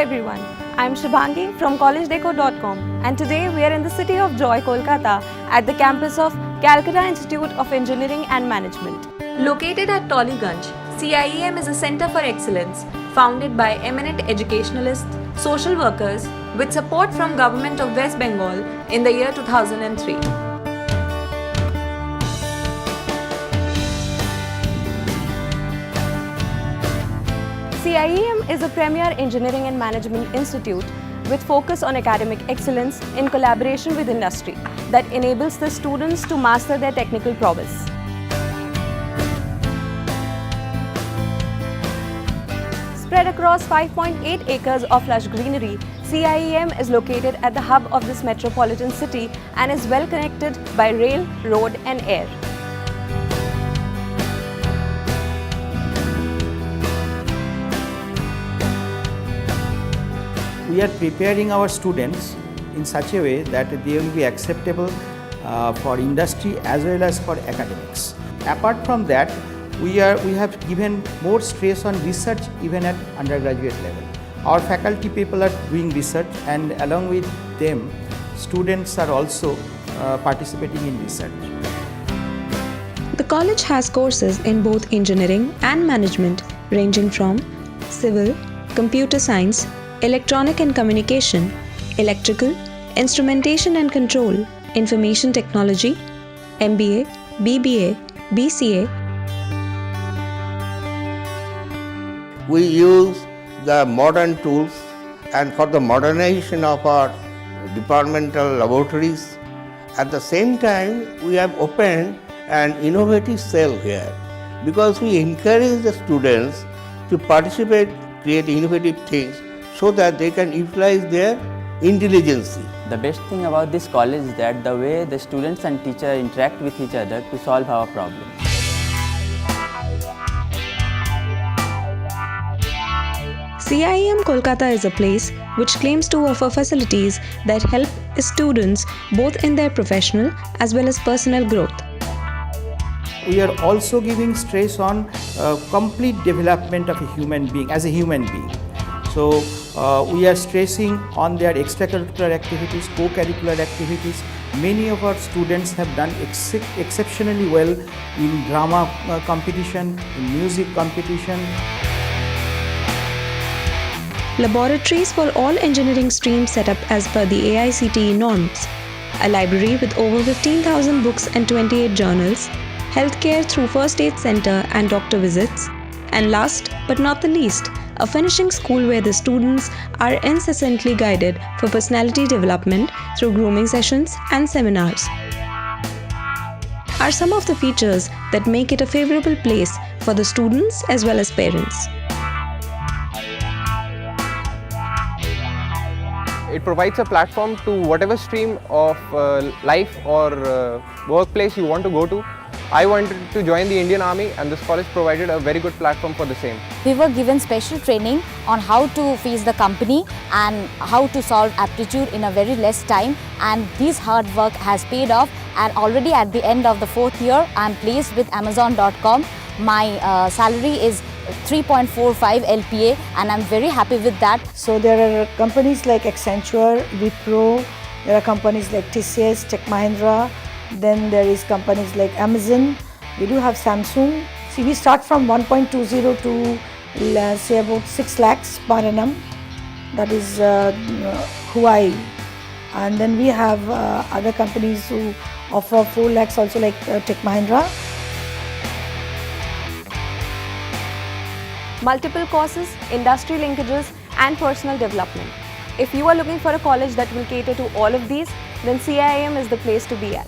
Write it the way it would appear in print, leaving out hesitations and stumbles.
everyone, I am Shubhangi from collegedeco.com and today we are in the city of Joy, Kolkata at the campus of Calcutta Institute of Engineering and Management. Located at Tollygunge, CIEM is a center for excellence founded by eminent educationalists, social workers with support from Government of West Bengal in the year 2003. CIEM is a premier engineering and management institute with focus on academic excellence in collaboration with industry that enables the students to master their technical prowess. Spread across 5.8 acres of lush greenery, CIEM is located at the hub of this metropolitan city and is well connected by rail, road and air. We are preparing our students in such a way that they will be acceptable for industry as well as for academics. Apart from that, we have given more stress on research even at undergraduate level. Our faculty people are doing research and along with them, students are also participating in research. The college has courses in both engineering and management ranging from civil, computer science, electronic and communication, electrical, instrumentation and control, information technology, MBA, BBA, BCA. We use the modern tools and for the modernization of our departmental laboratories. At the same time, we have opened an innovative cell here because we encourage the students to participate, create innovative things so that they can utilize their intelligence. The best thing about this college is that the way the students and teachers interact with each other to solve our problems. CIEM Kolkata is a place which claims to offer facilities that help students both in their professional as well as personal growth. We are also giving stress on complete development of a human being as a human being. So we are stressing on their extracurricular activities, co-curricular activities. Many of our students have done exceptionally well in drama competition, in music competition. Laboratories for all engineering streams set up as per the AICTE norms. A library with over 15,000 books and 28 journals. Healthcare through first aid center and doctor visits. And last but not the least, a finishing school where the students are incessantly guided for personality development through grooming sessions and seminars. Are some of the features that make it a favorable place for the students as well as parents. It provides a platform to whatever stream of life or workplace you want to go to. I wanted to join the Indian Army and this college provided a very good platform for the same. We were given special training on how to face the company and how to solve aptitude in a very less time, and this hard work has paid off, and already at the end of the 4th year I am placed with Amazon.com. My salary is 3.45 LPA and I'm very happy with that. So there are companies like Accenture, Wipro, there are companies like TCS, Tech Mahindra, then there is companies like Amazon, we do have Samsung. See, we start from 1.20 to say about 6 lakhs per annum, that is Huawei. And then we have other companies who offer 4 lakhs also like Tech Mahindra. Multiple courses, industry linkages and personal development. If you are looking for a college that will cater to all of these, then CIEM is the place to be at.